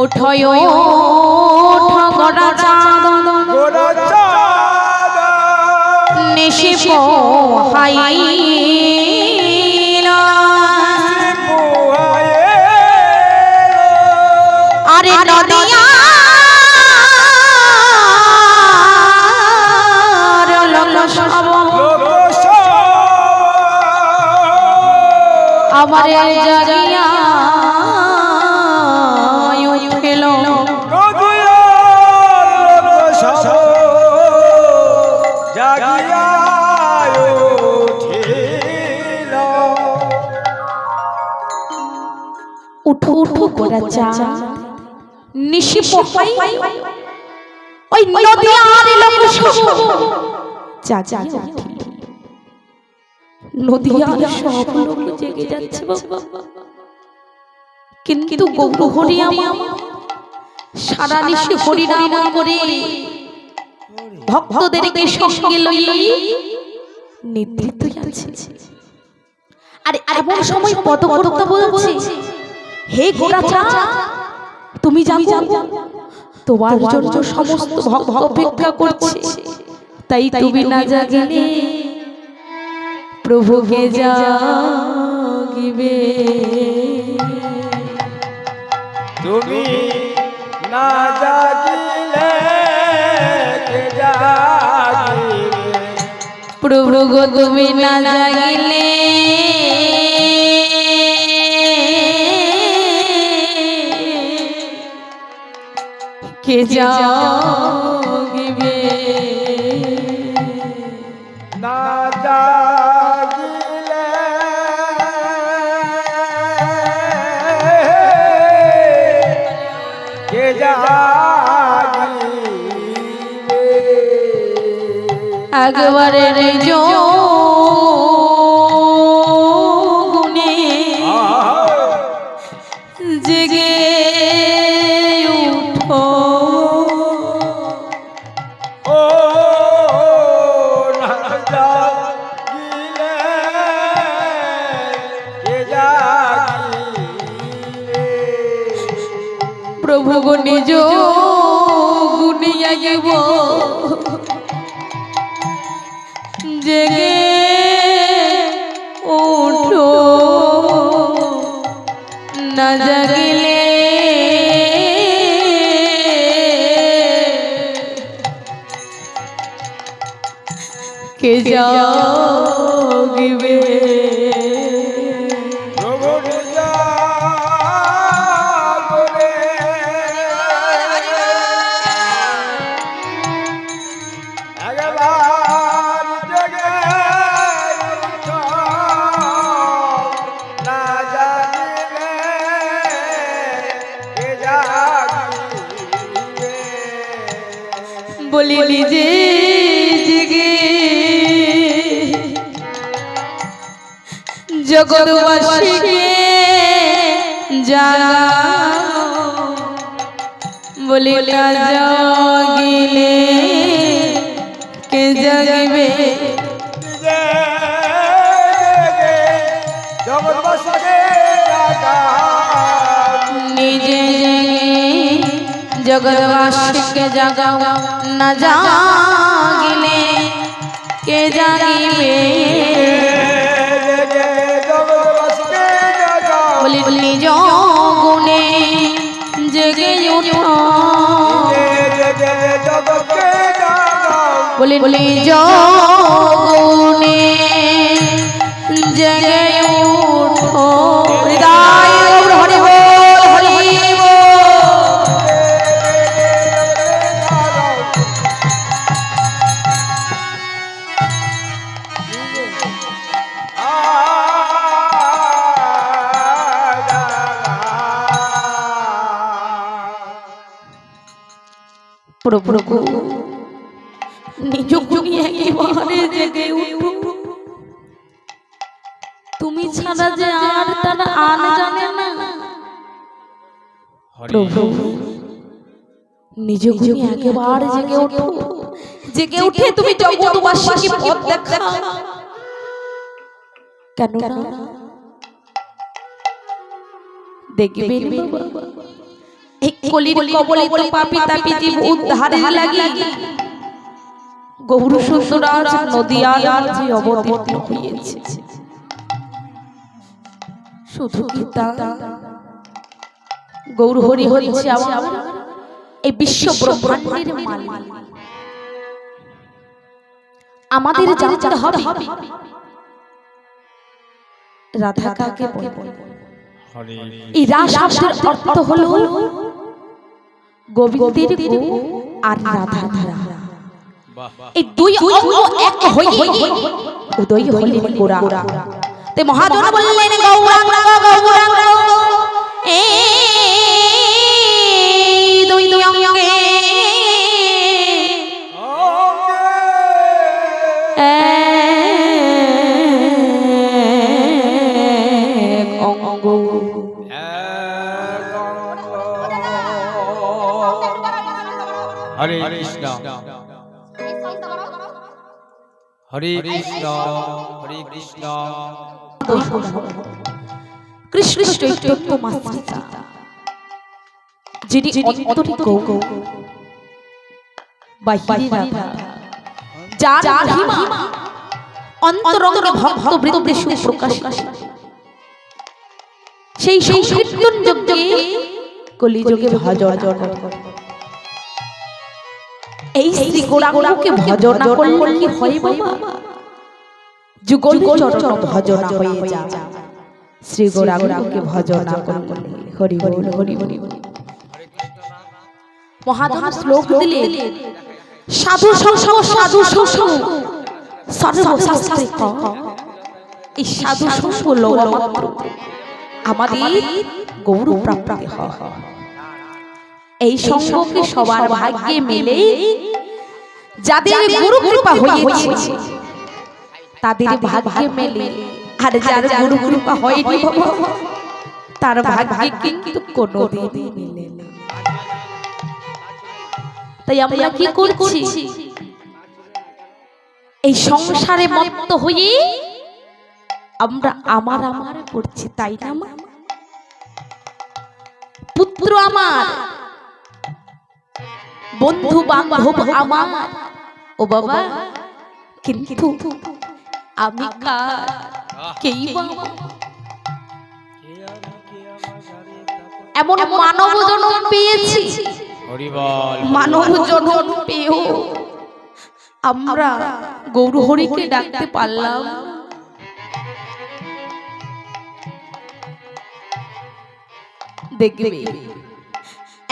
ওঠয় গোরা চাঁদ নিশি পোহাইলা আরে নদিয়া আমারে জাগিয়া উঠিল উঠো উঠো গোরা চাঁদ নিশি পোহাই ওই নদিয়ার লোক সব জাগিয়া উঠিল নদিয়ার সব লোক জেগে যাচ্ছে বাবা কিন্তু গৌরহরি আমার সারা নিশি হরিনাম করে ভক্তদেরকে সঙ্গে লইয়ে নিদ্রিত আছে। আর এমন সময় পদকর্তা বলছে হে গোরা চাঁদ তুমি জাগো তোমার জন্য সমস্ত ভক্ত অপেক্ষা করছে তাই তুমি না জাগিলে প্রভুকে জাগিবে তুমি না জাগিলে কে জাগিবে প্রভু গো তুমি না জাগিলে কে জাগিবে না জাগিলে কে জাগিবে একবারে গুনে জেগে উঠো ও না জাগিলে কে জাগিবে প্রভু গো নিজ গুনিয়া গেব জেগে ওঠো না জাগিলে কে জাগিবে বলিলি যে জেগে জগৎবাসীকে জাগাও বলিলা জাগিলে কে জাগিবে নিজে জগৎবাসীকে জাগাও না জাগিলে কে জাগিবে বলি নিজ গুণে জেগে উঠো বলি নিজ গুণে জেগে উঠো হৃদয় হরি বল হরি প্রভু নিজ গুণে একেবারে জেগে উঠো তুমি ছাড়া যে আর তারা আন জানে না প্রভু নিজ গুণে একেবারে জেগে ওঠো জেগে উঠে তুমি জগৎবাসীকে পথ দেখাও কেন না দেখবেন এই কলির কবলিত পাপী তাপী জীব উদ্ধারের লাগি গৌর সুন্দরাজ নদিয়ার মাঝে অবতীর্ণ হয়েছে। শুধু কি তা, গৌর হরি হচ্ছে আমার এই বিশ্ব ব্রহ্মাণ্ডের মালিক। আমাদের জানতে হবে রাধা কাকে বলে। এই রাস শব্দের অর্থ হলো গোবিন্দের গো আর রাধার রা। এই দুই অঙ্গ এক হয়ে উদয় হলেন গোরা। তাই মহাজন বললেন গৌরাঙ্গ গৌরাঙ্গ এই দুই দুই অঙ্গে অঙ্গ। হরে কৃষ্ণ হরে কৃষ্ণ হরে কৃষ্ণ। কৃষ্ণ চৈতন্য মাতৃকা যিনি অন্তরে গৌ বাহিরে রাধা, যার মহিমা অন্তরঙ্গে ভক্ত বৃন্দে সুপ্রকাশিত, সেই সংকীর্তন যজ্ঞে কলিযুগে ভজন। এই শ্রী গৌরাঙ্গকে ভজনা করলে কি হয় বাবা? যুগল চরণ ভজনা হয়ে যায়। শ্রী গৌরাঙ্গকে ভজনা করলে হরি বল হরি বল। মহাজন শ্লোক দিলেন সাধু সঙ্গ সাধু সঙ্গ সর্বশাস্ত্রে এই সাধু সঙ্গ লৌমাত্র আমাদের গৌর প্রাপ্তি হয়। এই সঙ্গকে সবার ভাগ্যে মেলে যাদের গুরু কৃপা হয়েছে তাদের ভাগ্যে মেলে, আর যার গুরু কৃপা হয়নি তার ভাগ্যে কিন্তু কোনোদিন মেলে না। তাই আমরা কি করছি? এই সংসারে মত্ত হয়ে আমরা আমার আমার করছি, তাই না মা? পুত্র আমার, বন্ধু বান্ধব আমার, ও বাবা, কিন্তু আমি কার? কেই বাবা? এমন মানব জন্ম পেয়েছি, মানব জন্ম পেয়েও আমরা গৌর হরিকে ডাকতে পারলাম। দেখবে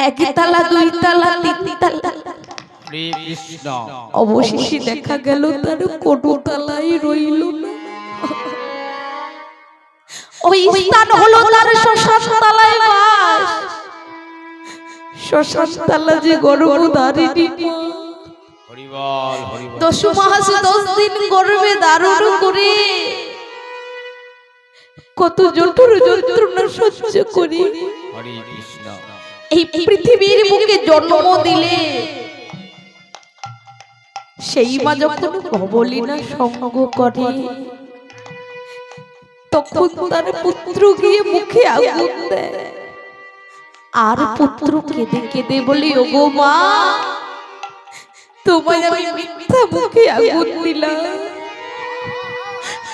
একতলা দুইতলা তিনতলা অবশেষে দেখা গেল তার কোটতলাই রইল না। ওই স্থান হলো তার শ্মশান তলায় বাস। শ্মশান তলা যে গর্ভধারিণী, 10 মাস 10 দিন গর্ভে ধারণ করে কত জটিল যন্ত্রণা সহ্য করে এই পৃথিবীর বুকে জন্ম দিলে, সেই মা যখন কবলিনা সঙ্গ করে তখন তার পুত্র গিয়ে মুখে আগুন দেয়, আর পুত্র কেঁদে কেঁদে বলে, ওগো মা, তোমায় আমি মিথ্যা মুখে আগুন দিলাম,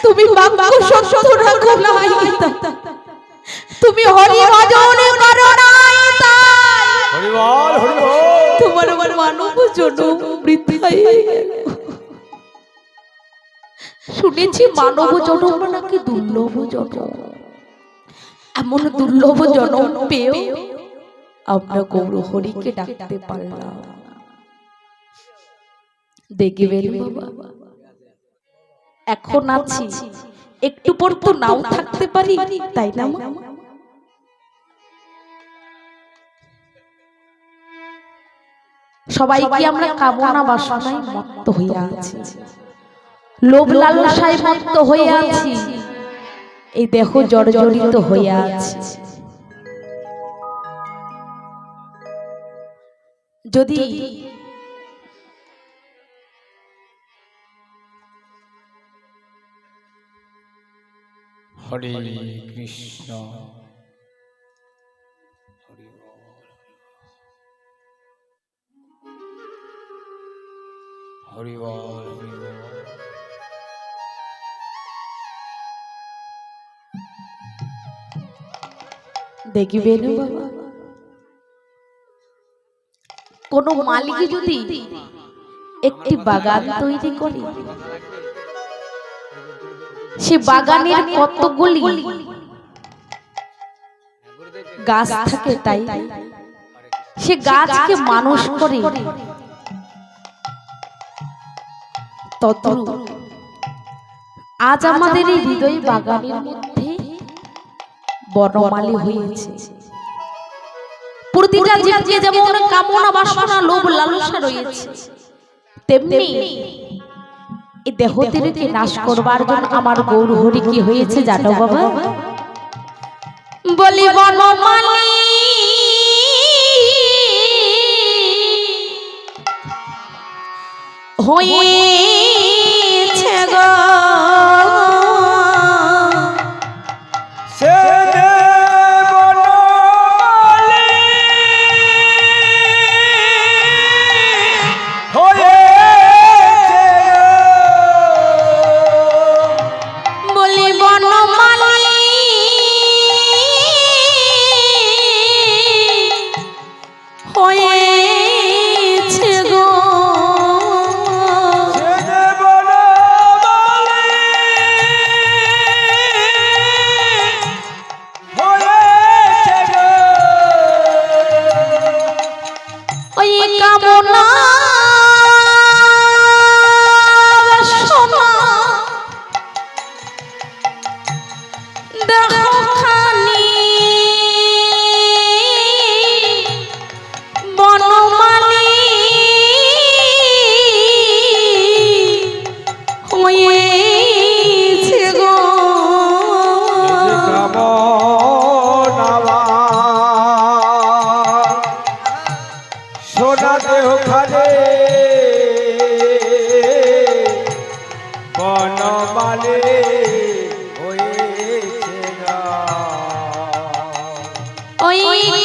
তুমি বাক্য সত্য রাখো নাই, তুমি হরি ভজন করো নাই, তাই হরি বল হরি বল তোমার আমার মানব জন্ম বৃথাই গেল। শুনেছি মানব জন্ম নাকি দুর্লভ জন্ম, এমন দুর্লভ জন্ম পেয়েও আমরা গৌর হরিকে ডাকতে পারলাম। দেখবেন বাবা, এখন আছি, একটু পর তো নাও থাকতে পারি, তাই না? সবাই কি আমরা কামনা বাসনায় মত্ত হয়ে আছি, লোভ লালসায় মত্ত হয়ে আছি, এই দেহ জর্জরিত হয়ে আছে। যদি হরে কৃষ্ণ হরি বল হরি বল। দেখবেন বাবা, কোন মালিক যদি একটি বাগান তৈরি করে, সে বাগানের কতগুলি গাছ থাকে, তাই সে গাছকে মানুষ করে তদ্রূপ আজ আমাদের এই হৃদয় বাগানের মধ্যে বনমালী হয়েছে। প্রতিটা জীবকে যেমন কামনা বাসনা লোভ লালসা রয়েছে, তেমনি এই দেহটিকে নাশ করবার জন্য আমার গৌর হরি কি হয়েছে জানো বাবা? বলি বনমালী হয়েছে গো,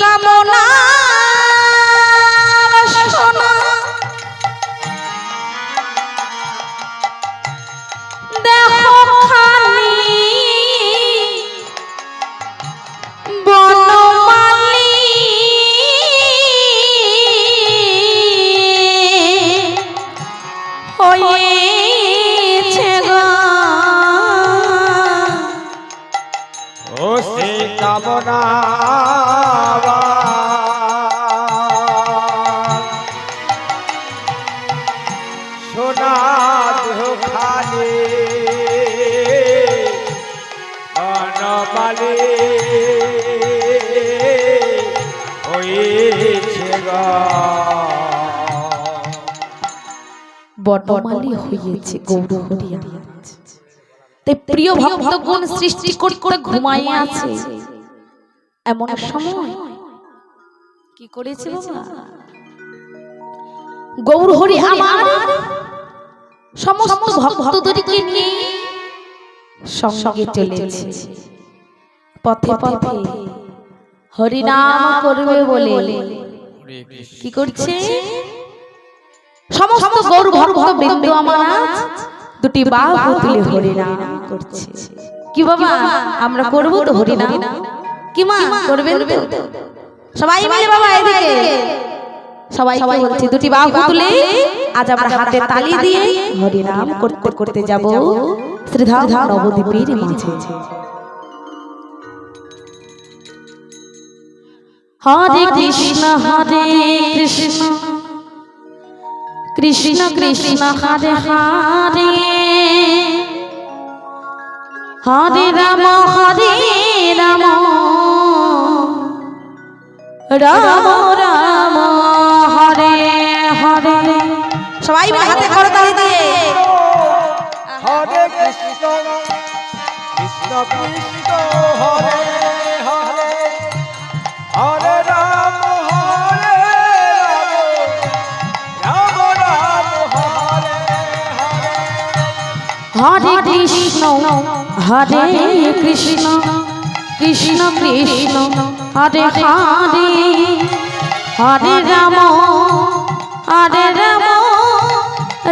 কামনা সোনা দেহ খালি বনমালী হয়েছে গো, বনমালী হয়েছে গৌর হরি। তাই প্রিয় ভক্তগণ সৃষ্টি করে ঘুমাইয়া আছে, এমন সময় কি করেছে বাবা? গৌর হরি আমার সমস্ত ভক্তদেরকে নিয়ে সঙ্গে চলেছে। পথে পথে হরি নাম করবে বলে কি করছে? সমস্ত গৌর ভক্ত বৃন্দ আমার দুটি বাহু তুলে হরি নাম করছে। কি বাবা, আমরা করব তো হরি নাম? কি মা করবেন তো? সবাই মিলে বাবা এদিকে সবাই বলছে দুটি বাহু তুলে আজ আমরা হাতে তালি দিয়ে হরি নাম করতে করতে যাব শ্রীধাম নবদ্বীপের মাঝে। হরে কৃষ্ণ কৃষ্ণ কৃষ্ণ হরে হরে, হরে রাম রাম রাম হরে হরে। সবাই হাতে করতালি দিয়ে হরে কৃষ্ণ কৃষ্ণ কৃষ্ণ হরে হরে, হরে রাম রাম রাম হরে হরে। হরে কৃষ্ণ হরে কৃষ্ণ কৃষ্ণ কৃষ্ণ হরে হরে, হরে রাম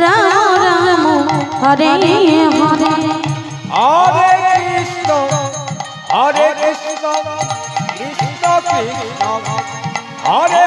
রাম হরে হরে হরে কৃষ্ণ কৃষ্ণ কৃষ্ণ হরে